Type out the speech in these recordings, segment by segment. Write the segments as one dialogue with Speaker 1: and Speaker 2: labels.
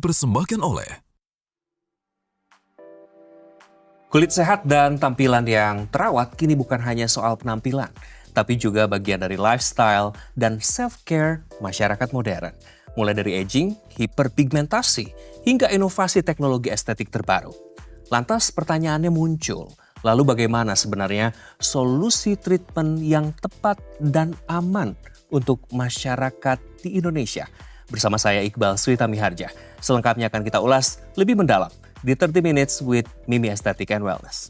Speaker 1: dipersembahkan oleh
Speaker 2: Kulit sehat dan tampilan yang terawat kini bukan hanya soal penampilan, tapi juga bagian dari lifestyle dan self-care masyarakat modern. Mulai dari aging, hiperpigmentasi, hingga inovasi teknologi estetik terbaru. Lantas pertanyaannya muncul, lalu bagaimana sebenarnya solusi treatment yang tepat dan aman untuk masyarakat di Indonesia? Bersama saya Iqbal Switamiharja. Selengkapnya akan kita ulas lebih mendalam di 30 Minutes with Mimi Aesthetic and Wellness.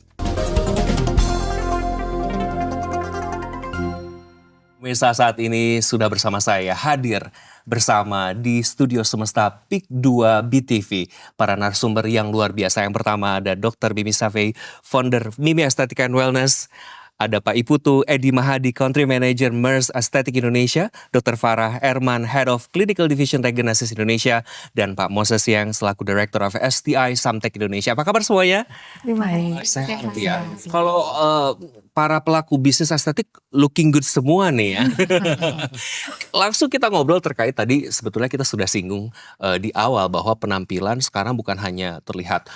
Speaker 2: Pemirsa, saat ini sudah bersama saya hadir bersama di studio semesta PIK 2 BTV. Para narasumber yang luar biasa. Yang pertama ada Dr. Mimi Safei, founder Mimi Aesthetic and Wellness. Ada Pak Iputu Edi Mahadi, Country Manager MERS Aesthetic Indonesia, Dr. Farah Erman, Head of Clinical Division Regenesis Indonesia, dan Pak Moses Yang selaku Director of STI Samtech Indonesia. Apa kabar semuanya?
Speaker 3: Baik.
Speaker 2: Sehat ya. Kalau para pelaku bisnis estetik looking good semua nih ya. Langsung kita ngobrol terkait tadi sebetulnya kita sudah singgung di awal bahwa penampilan sekarang bukan hanya terlihat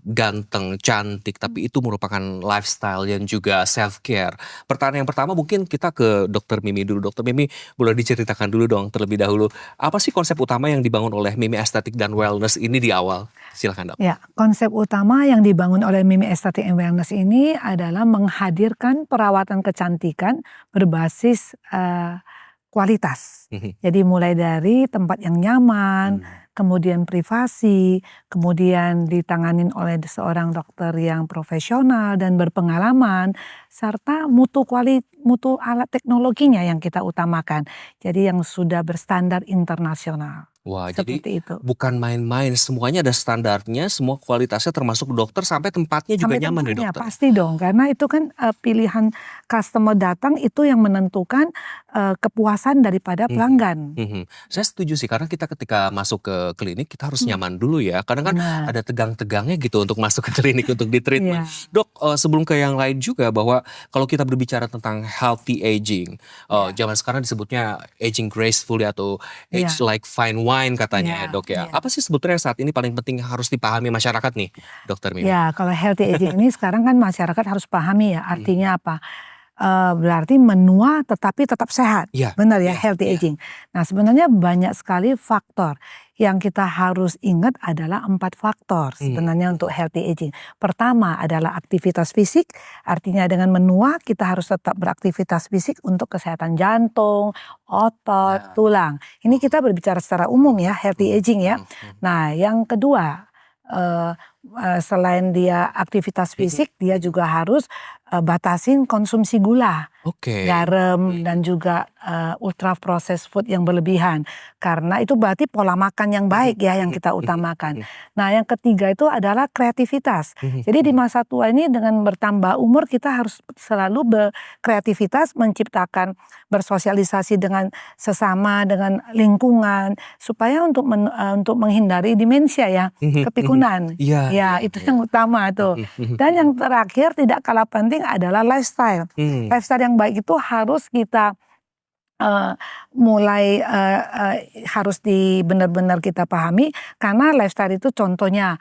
Speaker 2: ganteng, cantik, tapi itu merupakan lifestyle yang juga self-care. Pertanyaan yang pertama mungkin kita ke Dr. Mimi dulu. Dr. Mimi boleh diceritakan dulu dong terlebih dahulu. Apa sih konsep utama yang dibangun oleh Mimi Aesthetic dan Wellness ini di awal? Silakan dok.
Speaker 3: Ya, konsep utama yang dibangun oleh Mimi Aesthetic and Wellness ini adalah menghadirkan perawatan kecantikan berbasis kualitas. Jadi mulai dari tempat yang nyaman, kemudian privasi, kemudian ditanganin oleh seorang dokter yang profesional dan berpengalaman, serta mutu alat teknologinya yang kita utamakan. Jadi yang sudah berstandar internasional.
Speaker 2: Wah,
Speaker 3: seperti
Speaker 2: jadi
Speaker 3: itu.
Speaker 2: bukan main-main, semuanya ada standarnya, semua kualitasnya termasuk dokter sampai tempatnya juga nyaman ya dokter?
Speaker 3: Pasti dong, karena itu kan pilihan customer datang itu yang menentukan kepuasan daripada pelanggan.
Speaker 2: Saya setuju sih, karena kita ketika masuk ke klinik kita harus nyaman dulu ya. Kadang kan ada tegang-tegangnya gitu untuk masuk ke klinik untuk di treatment. Dok, sebelum ke yang lain juga bahwa kalau kita berbicara tentang healthy aging, zaman sekarang disebutnya aging gracefully atau age like fine wine katanya ya dok ya. Apa sih sebetulnya saat ini paling penting harus dipahami masyarakat nih, Dokter Mimi?
Speaker 3: Ya, kalau healthy aging ini sekarang kan masyarakat harus pahami ya, artinya apa? Berarti menua tetapi tetap sehat, benar ya, healthy aging. Nah sebenarnya banyak sekali faktor. Yang kita harus ingat adalah 4 faktor sebenarnya untuk healthy aging. Pertama adalah aktivitas fisik, artinya dengan menua kita harus tetap beraktivitas fisik untuk kesehatan jantung, otot, tulang. Ini kita berbicara secara umum ya, healthy aging ya. Nah yang kedua, selain dia aktivitas fisik, dia juga harus batasin konsumsi gula, garam, dan juga ultra processed food yang berlebihan. Karena itu berarti pola makan yang baik ya yang kita utamakan. Nah yang ketiga itu adalah kreativitas. Jadi di masa tua ini dengan bertambah umur kita harus selalu berkreativitas, menciptakan, bersosialisasi dengan sesama, dengan lingkungan, supaya untuk menghindari demensia ya, kepikunan. Ya itu yang utama tuh. Dan yang terakhir tidak kalah penting adalah lifestyle. Lifestyle yang baik itu harus kita mulai harus benar-benar kita pahami, karena lifestyle itu contohnya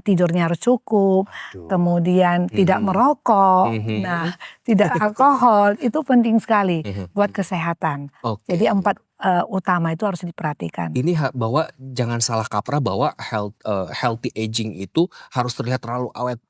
Speaker 3: tidurnya harus cukup, kemudian tidak merokok, nah tidak alkohol, itu penting sekali buat kesehatan. Jadi 4 utama itu harus diperhatikan.
Speaker 2: Ini bahwa jangan salah kaprah bahwa healthy aging itu harus terlihat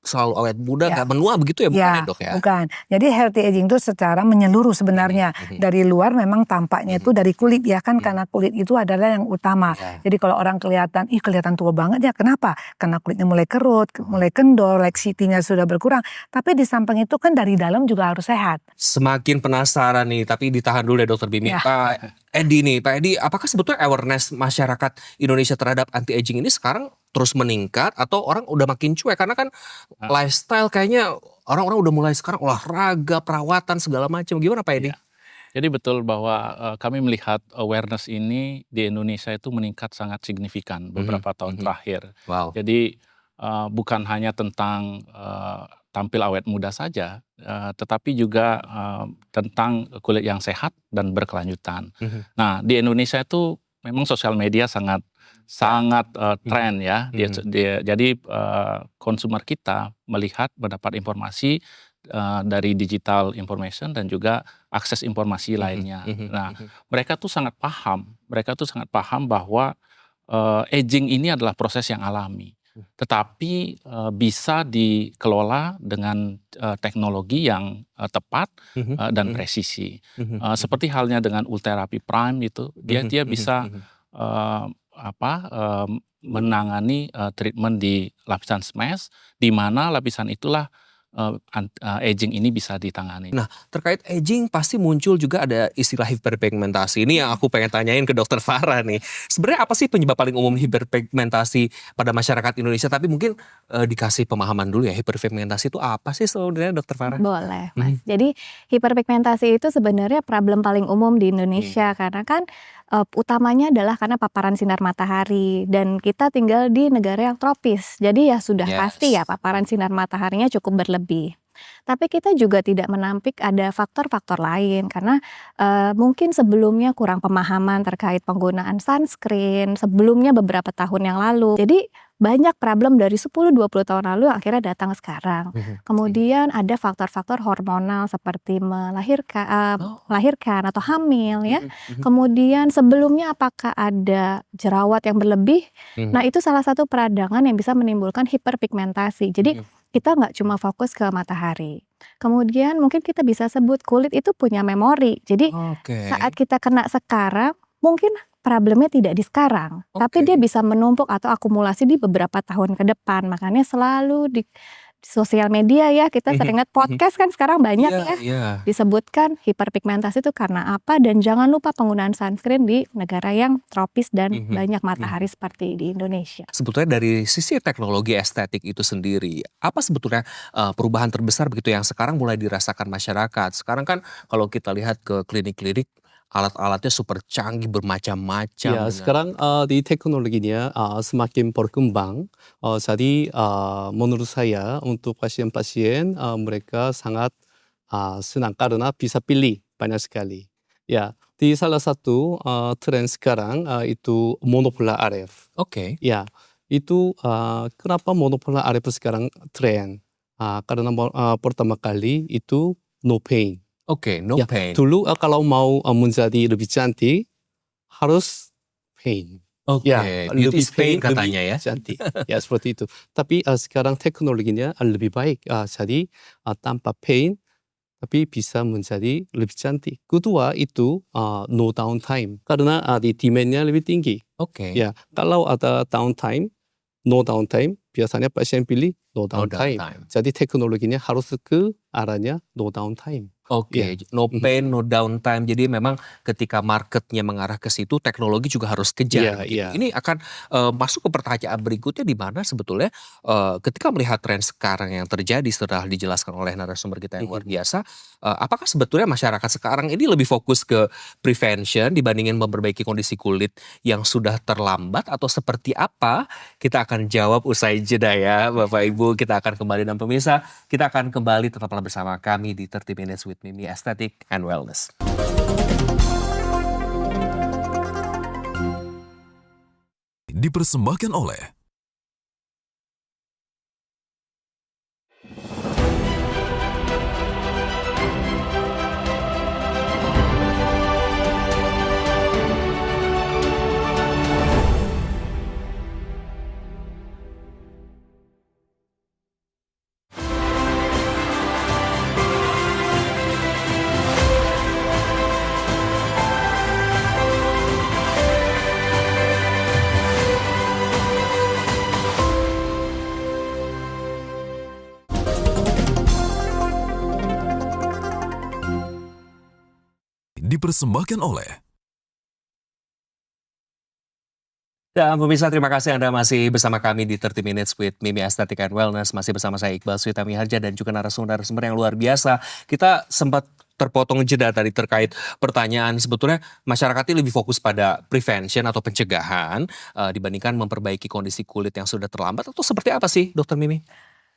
Speaker 2: selalu awet muda, nggak menua begitu ya, bukan ya dok ya?
Speaker 3: Bukan. Jadi healthy aging itu secara menyeluruh sebenarnya. Dari luar memang tampaknya itu dari kulit ya kan, karena kulit itu adalah yang utama. Jadi kalau orang kelihatan tua banget ya, kenapa? Karena kulitnya mulai kerut, mulai kendor, laksitinya sudah berkurang. Tapi di samping itu kan dari dalam juga harus sehat.
Speaker 2: Semakin penasaran nih, tapi ditahan dulu ya Dokter Mimi. Pak Edi, apakah sebetulnya awareness masyarakat Indonesia terhadap anti-aging ini sekarang terus meningkat atau orang udah makin cuek? Karena kan lifestyle kayaknya orang-orang udah mulai sekarang olahraga, perawatan segala macam. Gimana Pak Edi?
Speaker 4: Jadi betul bahwa kami melihat awareness ini di Indonesia itu meningkat sangat signifikan beberapa tahun terakhir. Jadi bukan hanya tentang tampil awet muda saja, tetapi juga tentang kulit yang sehat dan berkelanjutan. Nah, di Indonesia itu memang sosial media sangat tren ya. Jadi konsumer kita mendapat informasi dari digital information dan juga akses informasi lainnya. Nah, mereka tuh sangat paham bahwa aging ini adalah proses yang alami, tetapi bisa dikelola dengan teknologi yang tepat dan presisi. Seperti halnya dengan Ultherapy Prime itu, dia bisa menangani treatment di lapisan SMAS, di mana lapisan itulah aging ini bisa ditangani.
Speaker 2: Nah, terkait aging pasti muncul juga ada istilah hiperpigmentasi. Ini yang aku pengen tanyain ke Dokter Farah nih. Sebenarnya apa sih penyebab paling umum hiperpigmentasi pada masyarakat Indonesia? Tapi mungkin dikasih pemahaman dulu ya, hiperpigmentasi itu apa sih sebenarnya, Dokter Farah?
Speaker 1: Boleh, Mas. Jadi hiperpigmentasi itu sebenarnya problem paling umum di Indonesia karena kan utamanya adalah karena paparan sinar matahari dan kita tinggal di negara yang tropis. Jadi ya sudah pasti ya paparan sinar mataharinya cukup berlebih. Tapi kita juga tidak menampik ada faktor-faktor lain karena mungkin sebelumnya kurang pemahaman terkait penggunaan sunscreen sebelumnya beberapa tahun yang lalu. Jadi banyak problem dari 10-20 tahun lalu yang akhirnya datang sekarang. Kemudian ada faktor-faktor hormonal seperti melahirkan atau hamil ya. Kemudian sebelumnya apakah ada jerawat yang berlebih? Nah, itu salah satu peradangan yang bisa menimbulkan hiperpigmentasi. Jadi kita nggak cuma fokus ke matahari. Kemudian mungkin kita bisa sebut kulit itu punya memori. Jadi saat kita kena sekarang, mungkin problemnya tidak di sekarang, tapi dia bisa menumpuk atau akumulasi di beberapa tahun ke depan. Makanya selalu di sosial media ya, kita sering lihat podcast kan sekarang banyak disebutkan hiperpigmentasi itu karena apa, dan jangan lupa penggunaan sunscreen di negara yang tropis dan banyak matahari seperti di Indonesia.
Speaker 2: Sebetulnya dari sisi teknologi estetik itu sendiri, apa sebetulnya perubahan terbesar begitu yang sekarang mulai dirasakan masyarakat? Sekarang kan kalau kita lihat ke klinik-klinik, alat-alatnya super canggih bermacam-macam.
Speaker 5: Ya, sekarang di teknologinya semakin berkembang. Jadi menurut saya untuk pasien-pasien mereka sangat senang karena bisa pilih banyak sekali. Ya, di salah satu tren sekarang itu monopolar RF. Ya, itu kenapa monopolar RF sekarang tren? Karena pertama kali itu no pain.
Speaker 2: No pain.
Speaker 5: Dulu kalau mau menjadi lebih cantik harus pain.
Speaker 2: Beauty is pain katanya ya.
Speaker 5: Cantik. Ya, seperti itu. Tapi sekarang teknologinya lebih baik. Jadi tanpa pain tapi bisa menjadi lebih cantik. Kedua itu no downtime karena di demand-nya lebih tinggi. Ya, kalau ada downtime, no downtime, biasanya pasien pilih no downtime. Jadi teknologinya harus ke arahnya no downtime.
Speaker 2: No pain, no downtime. Jadi memang ketika marketnya mengarah ke situ, teknologi juga harus kejar. Ini akan masuk ke pertanyaan berikutnya, di mana sebetulnya ketika melihat tren sekarang yang terjadi setelah dijelaskan oleh narasumber kita yang luar biasa, apakah sebetulnya masyarakat sekarang ini lebih fokus ke prevention dibandingin memperbaiki kondisi kulit yang sudah terlambat, atau seperti apa? Kita akan jawab usai jeda ya Bapak Ibu. Kita akan kembali, dan pemirsa, kita akan kembali, tetaplah bersama kami di 30 Minutes with Mimi Aesthetic and Wellness.
Speaker 6: Dipersembahkan oleh
Speaker 2: Dan pemirsa, terima kasih Anda masih bersama kami di 30 Minutes with Mimi Aesthetic and Wellness. Masih bersama saya Iqbal Suitami Harja dan juga narasumber yang luar biasa. Kita sempat terpotong jeda tadi terkait pertanyaan, sebetulnya masyarakat ini lebih fokus pada prevention atau pencegahan dibandingkan memperbaiki kondisi kulit yang sudah terlambat, atau seperti apa sih Dokter Mimi?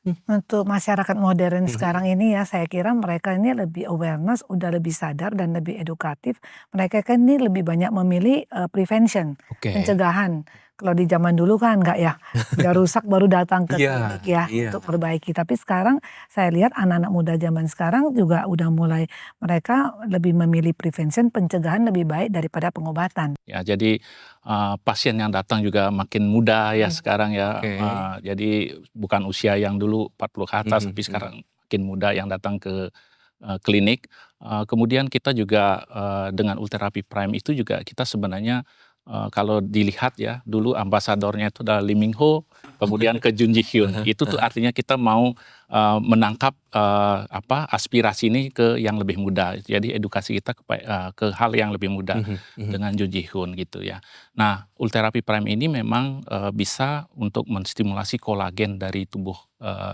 Speaker 3: Untuk masyarakat modern sekarang ini ya, saya kira mereka ini lebih awareness, udah lebih sadar dan lebih edukatif. Mereka kan ini lebih banyak memilih prevention, pencegahan. Kalau di zaman dulu kan enggak ya, udah rusak baru datang ke klinik ya untuk perbaiki. Tapi sekarang saya lihat anak-anak muda zaman sekarang juga udah mulai, mereka lebih memilih prevention, pencegahan lebih baik daripada pengobatan.
Speaker 4: Ya, jadi pasien yang datang juga makin muda ya sekarang ya. Jadi bukan usia yang dulu 40 ke atas, tapi sekarang makin muda yang datang ke klinik. Kemudian kita juga dengan Ultherapy Prime itu juga kita sebenarnya kalau dilihat ya, dulu ambasadornya itu adalah Lee Min Ho, kemudian ke Jun Ji Hyun. Itu tuh artinya kita mau menangkap aspirasi ini ke yang lebih muda. Jadi edukasi kita ke hal yang lebih muda dengan Jun Ji Hyun gitu ya. Nah, Ultherapy Prime ini memang bisa untuk menstimulasi kolagen dari tubuh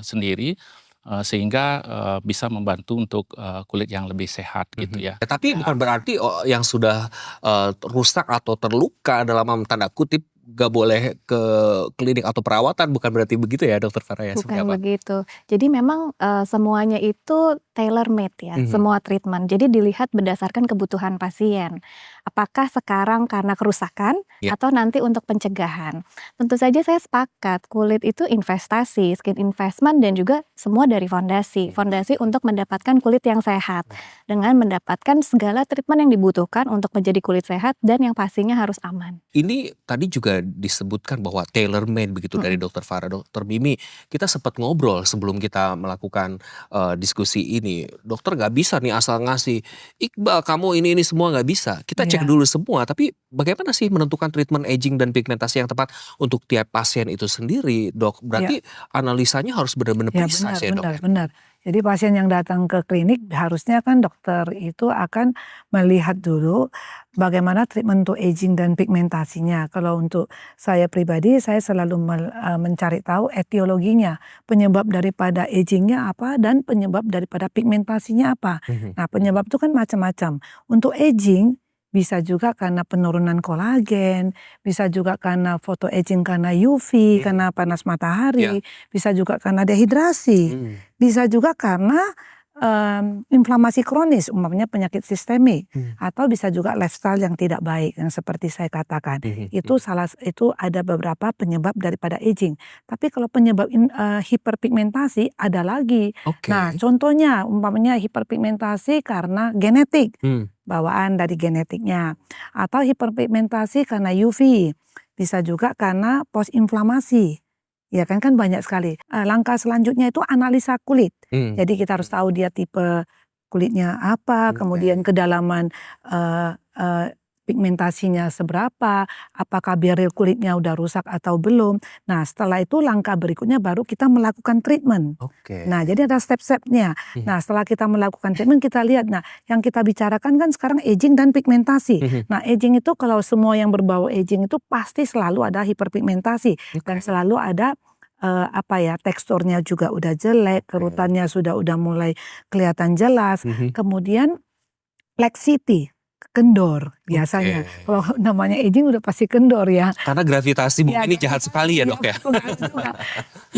Speaker 4: sendiri, sehingga bisa membantu untuk kulit yang lebih sehat gitu ya.
Speaker 2: Tapi bukan berarti yang sudah rusak atau terluka dalam tanda kutip gak boleh ke klinik atau perawatan, bukan berarti begitu ya Dokter Farah ya?
Speaker 1: Bukan begitu. Jadi memang semuanya itu tailor made ya, semua treatment. Jadi dilihat berdasarkan kebutuhan pasien. Apakah sekarang karena kerusakan atau nanti untuk pencegahan. Tentu saja saya sepakat, kulit itu investasi, skin investment dan juga semua dari fondasi. Fondasi untuk mendapatkan kulit yang sehat. Dengan mendapatkan segala treatment yang dibutuhkan untuk menjadi kulit sehat dan yang pastinya harus aman.
Speaker 2: Ini tadi juga disebutkan bahwa tailor made begitu dari Dokter Farah. Dokter Mimi, kita sempat ngobrol sebelum kita melakukan diskusi ini. Dokter gak bisa nih asal ngasih, Iqbal kamu ini semua gak bisa. Kita cek dulu semua, tapi bagaimana sih menentukan treatment aging dan pigmentasi yang tepat untuk tiap pasien itu sendiri, Dok? Berarti analisanya harus benar-benar precise ya, Dok?
Speaker 3: Benar. Jadi pasien yang datang ke klinik harusnya kan dokter itu akan melihat dulu bagaimana treatment untuk aging dan pigmentasinya. Kalau untuk saya pribadi, saya selalu mencari tahu etiologinya, penyebab daripada agingnya apa dan penyebab daripada pigmentasinya apa. Nah, penyebab itu kan macam-macam. Untuk aging bisa juga karena penurunan kolagen, bisa juga karena photoaging karena UV, karena panas matahari, bisa juga karena dehidrasi, bisa juga karena inflamasi kronis, umpamanya penyakit sistemik, atau bisa juga lifestyle yang tidak baik, yang seperti saya katakan. Itu ada beberapa penyebab daripada aging. Tapi kalau penyebab hiperpigmentasi ada lagi. Nah, contohnya umpamanya hiperpigmentasi karena genetik. Bawaan dari genetiknya, atau hiperpigmentasi karena UV, bisa juga karena post inflamasi. Ya kan banyak sekali. Langkah selanjutnya itu analisa kulit. Jadi kita harus tahu dia tipe kulitnya apa, kemudian kedalaman pigmentasinya seberapa, apakah barrier kulitnya udah rusak atau belum. Nah, setelah itu langkah berikutnya baru kita melakukan treatment. Nah, jadi ada step-stepnya. Nah, setelah kita melakukan treatment kita lihat, nah yang kita bicarakan kan sekarang aging dan pigmentasi. Nah, aging itu kalau semua yang berbau aging itu pasti selalu ada hiperpigmentasi dan selalu ada teksturnya juga udah jelek, kerutannya sudah mulai kelihatan jelas. Kemudian laxity, kendor biasanya. Kalau namanya aging udah pasti kendor ya.
Speaker 2: Karena gravitasi bumi ini jahat sekali ya, Dok ya.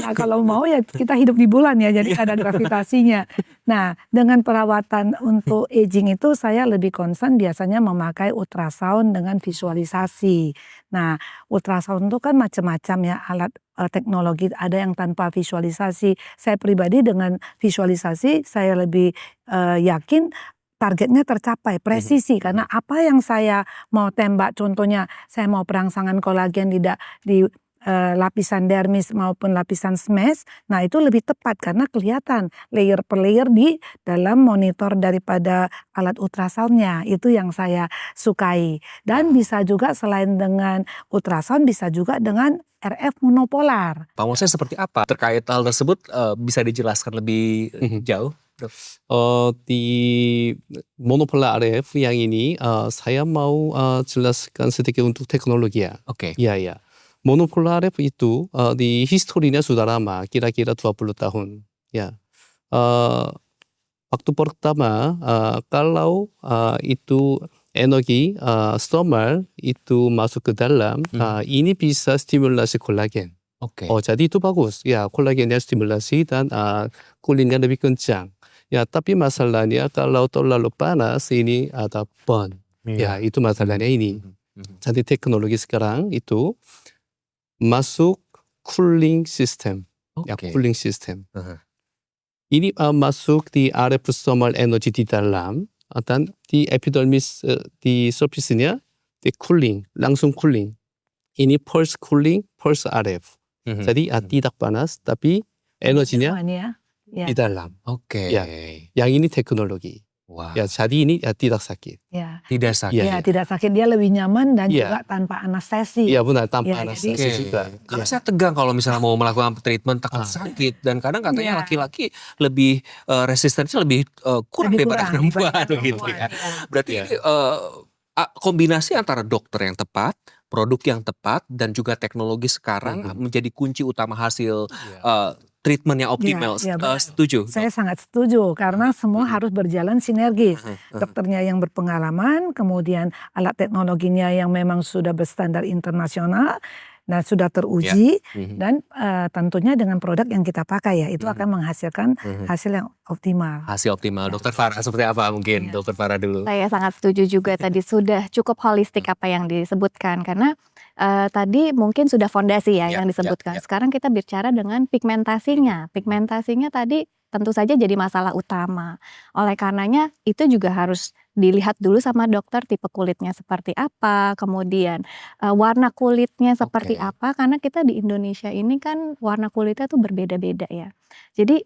Speaker 3: Nah, kalau mau ya kita hidup di bulan ya, jadi ada gravitasinya. Nah, dengan perawatan untuk aging itu saya lebih concern biasanya memakai ultrasound dengan visualisasi. Nah, ultrasound itu kan macam-macam ya alat teknologi, ada yang tanpa visualisasi. Saya pribadi dengan visualisasi saya lebih yakin targetnya tercapai, presisi. Karena apa yang saya mau tembak, contohnya saya mau perangsangan kolagen di lapisan dermis maupun lapisan SMES, nah itu lebih tepat karena kelihatan layer per layer di dalam monitor daripada alat ultrasoundnya. Itu yang saya sukai. Dan bisa juga selain dengan ultrasound, bisa juga dengan RF monopolar.
Speaker 2: Maksudnya seperti apa? Terkait hal tersebut bisa dijelaskan lebih jauh?
Speaker 5: Di monopolar RF yang ini saya mau jelaskan sedikit untuk teknologi ya. Ya. Monopolar RF itu di historinya sudah lama, kira-kira 20 tahun. Ya. Waktu pertama kalau itu energi stromal itu masuk ke dalam, ini bisa stimulasi kolagen. jadi itu bagus. Ya, kolagennya stimulasi dan kulitnya lebih kencang. Ya, tapi masalahnya kalau terlalu panas ini ada burn. Ya, itu masalahnya ini. Jadi teknologi sekarang itu masuk cooling system. Ya, cooling system. Ini masuk di area thermal energy di dalam dan di epidermis di surface-nya di cooling, langsung cooling. Ini pulse cooling, pulse RF. Jadi tidak panas tapi energinya di dalam. Ya, yang ini teknologi. Ya, jadi ini tidak sakit.
Speaker 2: Tidak sakit.
Speaker 3: Ya, tidak sakit. Dia lebih nyaman dan juga tanpa anestesi.
Speaker 5: Iya benar, tanpa anestesi juga.
Speaker 2: Karena saya tegang kalau misalnya mau melakukan treatment takut sakit, dan kadang katanya laki-laki lebih resistensinya lebih kurang daripada perempuan gitu ya. Berarti ini kombinasi antara dokter yang tepat, produk yang tepat, dan juga teknologi sekarang menjadi kunci utama hasil treatment yang optimal. Setuju?
Speaker 3: Saya sangat setuju karena semua harus berjalan sinergis. Dokternya yang berpengalaman, kemudian alat teknologinya yang memang sudah berstandar internasional, nah sudah teruji, dan tentunya dengan produk yang kita pakai ya, itu akan menghasilkan hasil yang optimal.
Speaker 2: Hasil optimal. Dokter Farah seperti apa mungkin? Dokter Farah dulu.
Speaker 1: Saya sangat setuju juga tadi sudah cukup holistik apa yang disebutkan, karena tadi mungkin sudah fondasi ya yang disebutkan. Sekarang kita bicara dengan pigmentasinya. Pigmentasinya tadi tentu saja jadi masalah utama. Oleh karenanya itu juga harus dilihat dulu sama dokter, tipe kulitnya seperti apa, kemudian warna kulitnya seperti apa, karena kita di Indonesia ini kan warna kulitnya tuh berbeda-beda ya. Jadi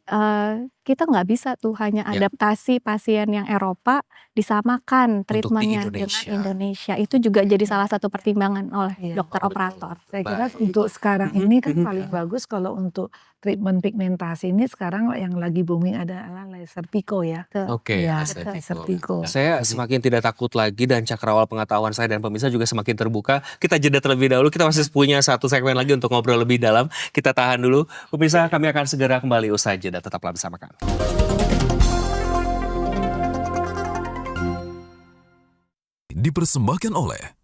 Speaker 1: kita nggak bisa tuh hanya adaptasi pasien yang Eropa disamakan treatmentnya dengan Indonesia. Itu juga jadi salah satu pertimbangan oleh dokter operator.
Speaker 3: Saya kira untuk sekarang ini kan paling bagus kalau untuk treatment pigmentasi ini sekarang yang lagi booming adalah laser Pico ya. Laser Pico.
Speaker 2: Saya semakin tidak takut lagi dan cakrawala pengetahuan saya dan pemirsa juga semakin terbuka. Kita jeda terlebih dahulu. Kita masih punya satu segmen lagi untuk ngobrol lebih dalam. Kita tahan dulu. Pemirsa, kami akan segera kembali usai jeda. Tetaplah bersama kami.
Speaker 6: Dipersembahkan oleh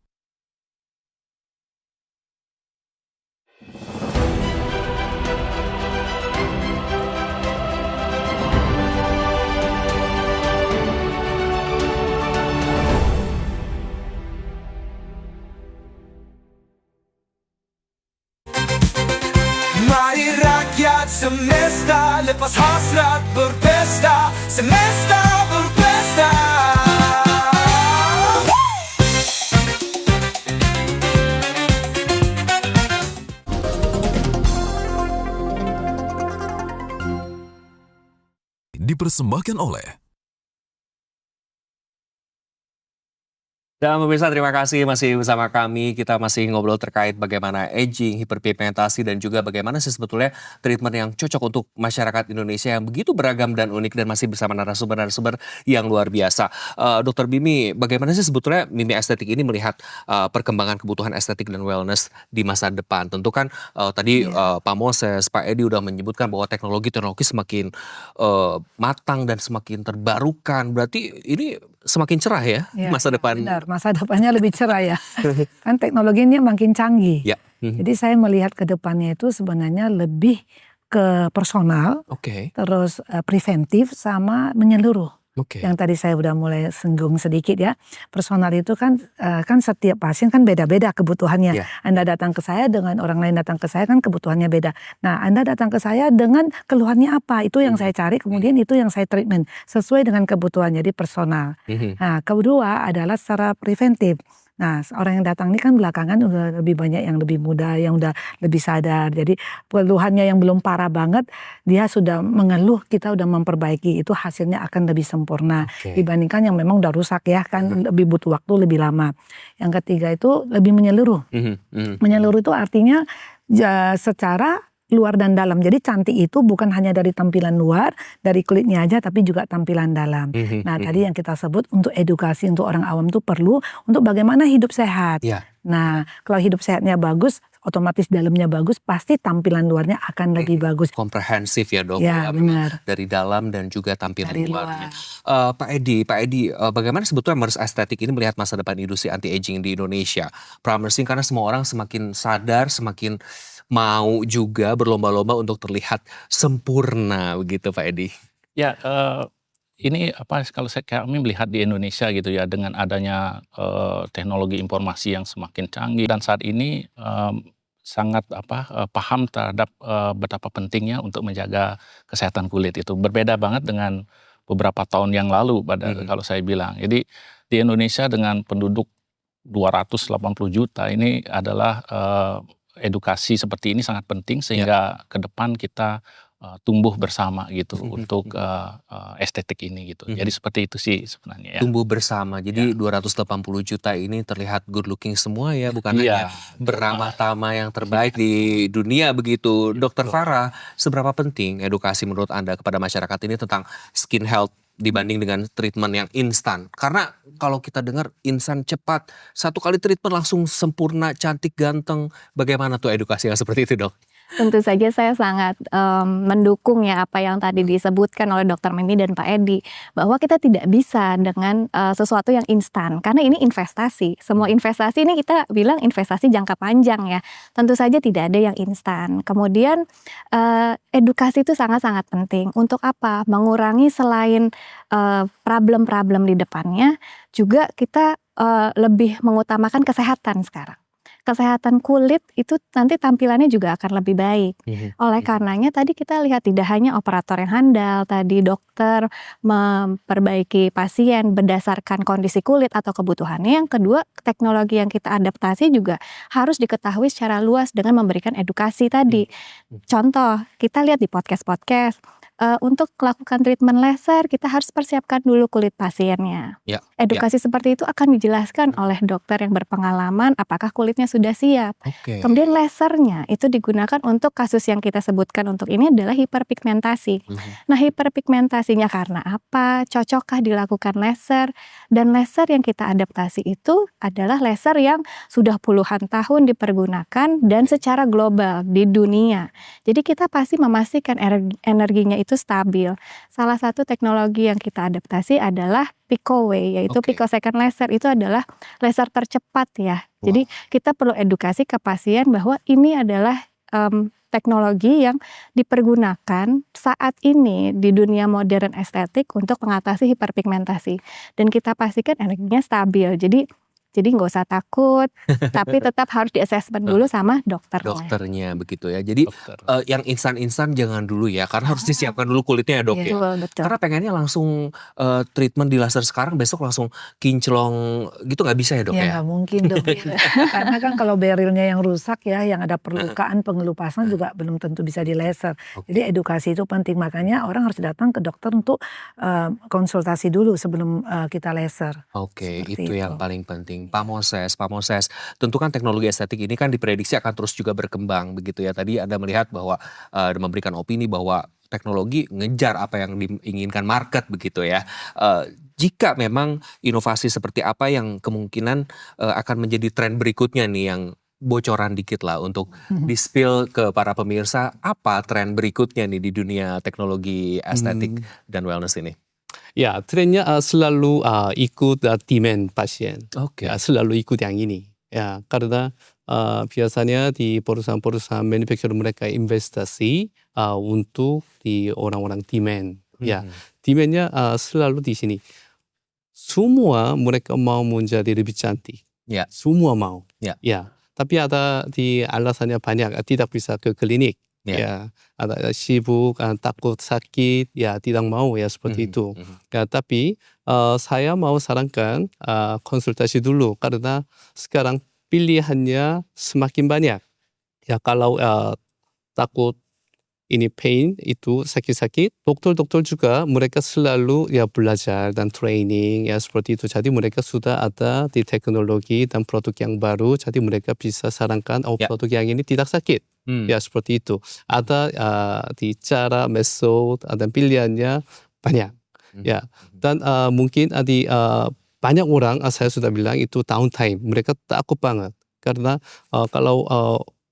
Speaker 6: Mari rakyat semesta lepas hasrat berpesta, semesta berpesta. Dipersembahkan oleh
Speaker 2: Dan pemirsa, terima kasih masih bersama kami. Kita masih ngobrol terkait bagaimana aging, hiperpigmentasi, dan juga bagaimana sih sebetulnya treatment yang cocok untuk masyarakat Indonesia yang begitu beragam dan unik, dan masih bersama narasumber-narasumber yang luar biasa. Dr. Bimi, bagaimana sih sebetulnya Mimi Estetik ini melihat perkembangan kebutuhan estetik dan wellness di masa depan? Tentu kan tadi Pak Moses, Pak Edi udah menyebutkan bahwa teknologi semakin matang dan semakin terbarukan. Berarti ini semakin cerah ya masa depan.
Speaker 3: Benar, masa depannya lebih cerah ya. Kan teknologi ini makin canggih. Jadi saya melihat ke depannya itu sebenarnya lebih ke personal, terus preventif sama menyeluruh. Yang tadi saya udah mulai singgung sedikit ya. Personal itu kan setiap pasien kan beda-beda kebutuhannya. Anda datang ke saya dengan orang lain datang ke saya kan kebutuhannya beda. Nah, Anda datang ke saya dengan keluhannya apa? Itu yang saya cari, kemudian itu yang saya treatment sesuai dengan kebutuhannya, jadi personal. Nah, kedua adalah secara preventif. Nah, orang yang datang ini kan belakangan udah lebih banyak yang lebih muda, yang udah lebih sadar. Jadi keluhannya yang belum parah banget, dia sudah mengeluh, kita udah memperbaiki, itu hasilnya akan lebih sempurna dibandingkan yang memang udah rusak ya, kan lebih butuh waktu lebih lama. Yang ketiga itu lebih menyeluruh. Menyeluruh itu artinya secara luar dan dalam. Jadi cantik itu bukan hanya dari tampilan luar, dari kulitnya aja, tapi juga tampilan dalam. Nah, tadi yang kita sebut untuk edukasi untuk orang awam itu perlu untuk bagaimana hidup sehat. Nah, kalau hidup sehatnya bagus, otomatis dalamnya bagus, pasti tampilan luarnya akan lebih bagus.
Speaker 2: Komprehensif ya dok,
Speaker 3: benar.
Speaker 2: Dari dalam dan juga tampilan luarnya. Pak Edi, bagaimana sebetulnya Mers Estetik ini melihat masa depan industri anti-aging di Indonesia? Promising karena semua orang semakin sadar, semakin mau juga berlomba-lomba untuk terlihat sempurna begitu Pak Edi?
Speaker 4: Ya, ini kalau kami melihat di Indonesia gitu ya, dengan adanya teknologi informasi yang semakin canggih dan saat ini sangat paham terhadap betapa pentingnya untuk menjaga kesehatan kulit itu. Berbeda banget dengan beberapa tahun yang lalu kalau saya bilang. Jadi di Indonesia dengan penduduk 280 juta ini adalah edukasi seperti ini sangat penting sehingga ke depan kita tumbuh bersama gitu untuk estetik ini gitu. Jadi seperti itu sih sebenarnya ya.
Speaker 2: Tumbuh bersama. Jadi 280 juta ini terlihat good looking semua ya, bukan hanya beramah tamah yang terbaik di dunia begitu. Dr. Farah, seberapa penting edukasi menurut Anda kepada masyarakat ini tentang skin health dibanding dengan treatment yang instan? Karena kalau kita dengar instan cepat, satu kali treatment langsung sempurna, cantik, ganteng. Bagaimana tuh edukasi yang seperti itu, Dok?
Speaker 1: Tentu saja saya sangat mendukung ya apa yang tadi disebutkan oleh Dr. Mendy dan Pak Edi, bahwa kita tidak bisa dengan sesuatu yang instan, karena ini investasi. Semua investasi ini kita bilang investasi jangka panjang ya. Tentu saja tidak ada yang instan. Kemudian edukasi itu sangat-sangat penting. Untuk apa? Mengurangi selain problem-problem di depannya, juga kita lebih mengutamakan kesehatan sekarang. Kesehatan kulit itu nanti tampilannya juga akan lebih baik. Oleh karenanya tadi kita lihat tidak hanya operator yang handal, tadi dokter memperbaiki pasien berdasarkan kondisi kulit atau kebutuhannya. Yang kedua, teknologi yang kita adaptasi juga harus diketahui secara luas dengan memberikan edukasi tadi. Contoh, kita lihat di podcast-podcast. Untuk melakukan treatment laser kita harus persiapkan dulu kulit pasiennya. Edukasi seperti itu akan dijelaskan oleh dokter yang berpengalaman apakah kulitnya sudah siap. Kemudian lasernya itu digunakan untuk kasus yang kita sebutkan untuk ini adalah hiperpigmentasi. Nah, hiperpigmentasinya karena apa? Cocokkah dilakukan laser? Dan laser yang kita adaptasi itu adalah laser yang sudah puluhan tahun dipergunakan dan secara global di dunia. Jadi kita pasti memastikan energinya itu stabil. Salah satu teknologi yang kita adaptasi adalah PicoWay, yaitu picosecond laser. Itu adalah laser tercepat ya. Jadi kita perlu edukasi ke pasien bahwa ini adalah teknologi yang dipergunakan saat ini di dunia modern estetik untuk mengatasi hiperpigmentasi. Dan kita pastikan energinya stabil. Jadi nggak usah takut, tapi tetap harus di-assessment dulu sama
Speaker 2: dokternya begitu ya. Jadi yang instan-instan jangan dulu ya, karena harus disiapkan dulu kulitnya ya dok ya.
Speaker 1: Betul.
Speaker 2: Karena pengennya langsung treatment di laser sekarang, besok langsung kinclong gitu nggak bisa ya dok ya?
Speaker 3: Ya nggak mungkin dok. Karena kan kalau barriernya yang rusak ya, yang ada perlukaan pengelupasan juga belum tentu bisa di laser. Jadi edukasi itu penting, makanya orang harus datang ke dokter untuk konsultasi dulu sebelum kita laser.
Speaker 2: Itu yang paling penting. Pak Moses, tentu kan teknologi estetik ini kan diprediksi akan terus juga berkembang begitu ya. Tadi Anda melihat bahwa memberikan opini bahwa teknologi ngejar apa yang diinginkan market begitu ya. Jika memang inovasi seperti apa yang kemungkinan akan menjadi tren berikutnya nih, yang bocoran dikit lah untuk di-spill ke para pemirsa, apa tren berikutnya nih di dunia teknologi estetik dan wellness ini?
Speaker 5: Ya, trennya selalu ikut demand pasien. Ya, selalu ikut yang ini. Ya, karena biasanya di perusahaan-perusahaan manufacturer mereka investasi untuk di orang-orang demand. Ya, demandnya selalu di sini. Semua mereka mau menjadi lebih cantik. Semua mau. Ya, tapi ada di alasannya banyak, tidak bisa ke klinik. Ya, ada sibuk, takut sakit, ya tidak mau ya seperti itu. Ya, tapi saya mau sarankan konsultasi dulu, karena sekarang pilihannya semakin banyak. Ya, kalau takut ini pain itu sakit-sakit, dokter-dokter juga mereka selalu ya belajar dan training ya seperti itu. Jadi mereka sudah ada di teknologi dan produk yang baru, jadi mereka bisa sarankan produk yang ini tidak sakit. Ya seperti itu. Ada di cara metode dan pilihannya banyak. Ya, dan mungkin ada banyak orang saya sudah bilang itu downtime. Mereka takut banget karena kalau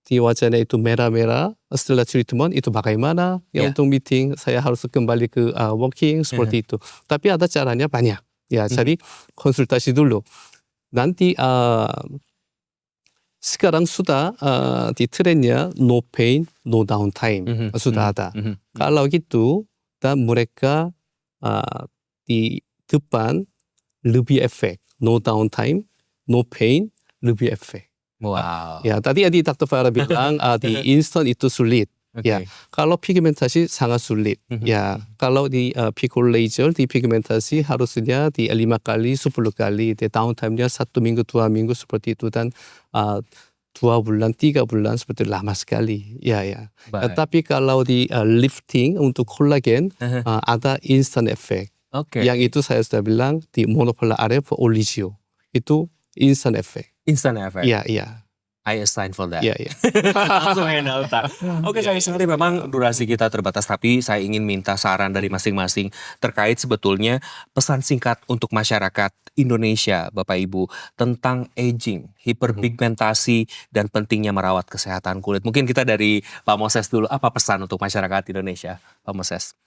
Speaker 5: di wajahnya itu merah-merah setelah treatment itu bagaimana ya untuk meeting saya harus kembali ke working seperti itu. Tapi ada caranya banyak. Ya, jadi konsultasi dulu. Nanti sekarang sudah di trennya no pain, no downtime sudah ada. Kalau gitu, dan mereka di depan lebih efek, no downtime, no pain, lebih efek.
Speaker 2: Wow.
Speaker 5: Ya, tadi Dr. Farah bilang di instan itu sulit. Ya, kalau pigmentasi sangat sulit. Ya, kalau di pico laser di pigmentasi harusnya di 5 kali, 10 kali, di downtime-nya 1 minggu, 2 minggu seperti itu dan 2 bulan, 3 bulan seperti lama sekali. Ya. Tapi kalau di lifting untuk kolagen ada instant effect. Yang itu saya sudah bilang di monopolar RF Oligio itu instant effect.
Speaker 2: Instant effect.
Speaker 5: Iya.
Speaker 2: I assign for that.
Speaker 5: Iya.
Speaker 2: Langsung handle. Oke, sayang sekali memang durasi kita terbatas, tapi saya ingin minta saran dari masing-masing terkait sebetulnya pesan singkat untuk masyarakat Indonesia, Bapak Ibu, tentang aging, hiperpigmentasi, dan pentingnya merawat kesehatan kulit. Mungkin kita dari Pak Moses dulu, apa pesan untuk masyarakat Indonesia, Pak Moses?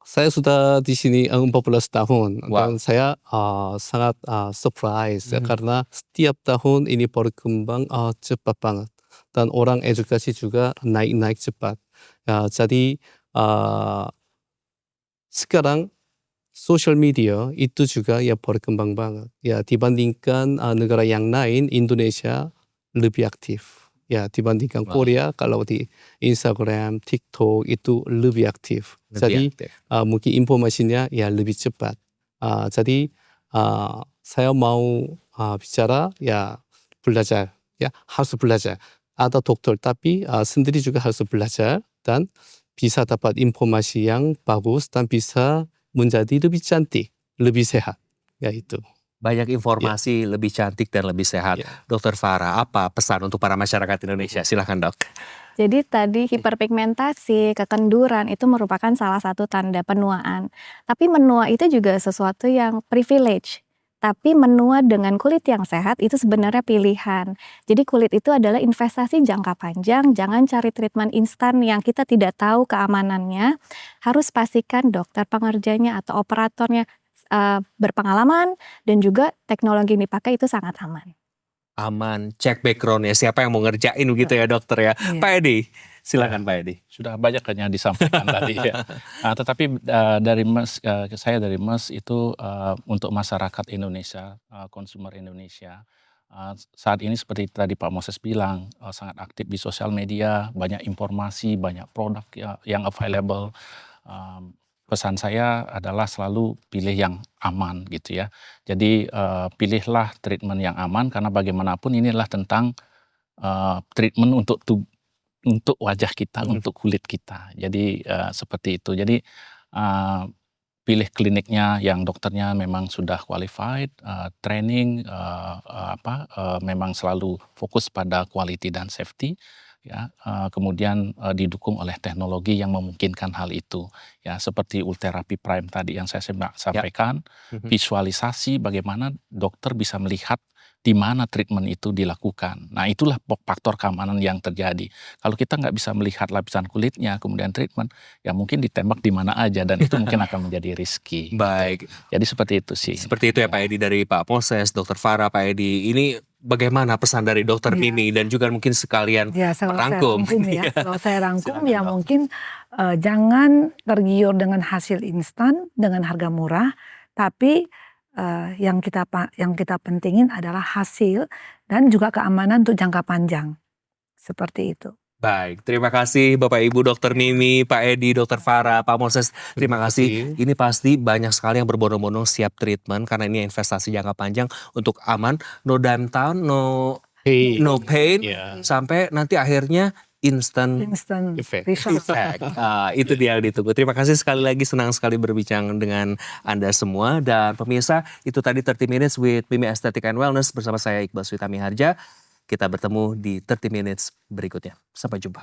Speaker 5: Saya sudah di sini 14 tahun dan saya sangat surprise karena setiap tahun ini berkembang cepat banget dan orang edukasi juga naik cepat. Ya, jadi sekarang sosial media itu juga ya berkembang banget. Ya, dibandingkan negara yang lain, Indonesia lebih aktif. Ya, dibandingkan Korea, kalau di Instagram, TikTok itu lebih aktif. Jadi mungkin informasinya ya lebih cepat. Jadi saya mau bicara ya belajar, ya harus belajar. Ada dokter tapi sendiri juga harus belajar dan bisa dapat informasi yang bagus dan bisa menjadi lebih cantik, lebih sehat. Ya itu.
Speaker 2: Banyak informasi, lebih cantik dan lebih sehat. Dokter Farah, apa pesan untuk para masyarakat Indonesia? Silahkan, Dok.
Speaker 1: Jadi tadi hiperpigmentasi, kekenduran itu merupakan salah satu tanda penuaan. Tapi menua itu juga sesuatu yang privilege. Tapi menua dengan kulit yang sehat itu sebenarnya pilihan. Jadi kulit itu adalah investasi jangka panjang, jangan cari treatment instan yang kita tidak tahu keamanannya. Harus pastikan dokter pengerjanya atau operatornya berpengalaman dan juga teknologi yang dipakai itu sangat aman.
Speaker 2: Aman, cek backgroundnya siapa yang mau ngerjain begitu ya dokter ya. Pak Edi, silakan Pak Edi.
Speaker 4: Sudah banyak yang disampaikan tadi ya. Tetapi dari saya dari MES itu untuk masyarakat Indonesia, konsumer Indonesia, saat ini seperti tadi Pak Moses bilang sangat aktif di sosial media, banyak informasi, banyak produk yang available. Pesan saya adalah selalu pilih yang aman gitu ya. Jadi pilihlah treatment yang aman karena bagaimanapun ini adalah tentang treatment untuk wajah kita, untuk kulit kita. Jadi seperti itu. Jadi pilih kliniknya yang dokternya memang sudah qualified, training, memang selalu fokus pada quality dan safety. Ya, kemudian didukung oleh teknologi yang memungkinkan hal itu. Ya, seperti Ultherapy Prime tadi yang saya sampaikan, visualisasi bagaimana dokter bisa melihat di mana treatment itu dilakukan. Nah, itulah faktor keamanan yang terjadi. Kalau kita nggak bisa melihat lapisan kulitnya, kemudian treatment, ya mungkin ditembak di mana aja dan itu mungkin akan menjadi risky.
Speaker 2: Baik.
Speaker 4: Jadi seperti itu sih.
Speaker 2: Seperti itu ya Pak Edi dari Pak Moses, Dokter Farah, Pak Edi. Ini bagaimana pesan dari dokter Mimi dan juga mungkin sekalian merangkum.
Speaker 3: Kalau saya rangkum ya mungkin jangan tergiur dengan hasil instan dengan harga murah, tapi yang kita pentingin adalah hasil dan juga keamanan untuk jangka panjang. Seperti itu.
Speaker 2: Baik, terima kasih Bapak Ibu Dokter Mimi, Pak Edi, Dokter Farah, Pak Moses. Terima kasih. Ini pasti banyak sekali yang berbondong-bondong siap treatment karena ini investasi jangka panjang untuk aman, no downtime, no pain, sampai nanti akhirnya instant effect. Itu dia yang ditunggu. Terima kasih sekali lagi, senang sekali berbincang dengan Anda semua. Dan pemirsa, itu tadi 30 Minutes with Mimi Aesthetic and Wellness bersama saya Iqbal Switami Harja. Kita bertemu di 30 Minutes berikutnya. Sampai jumpa.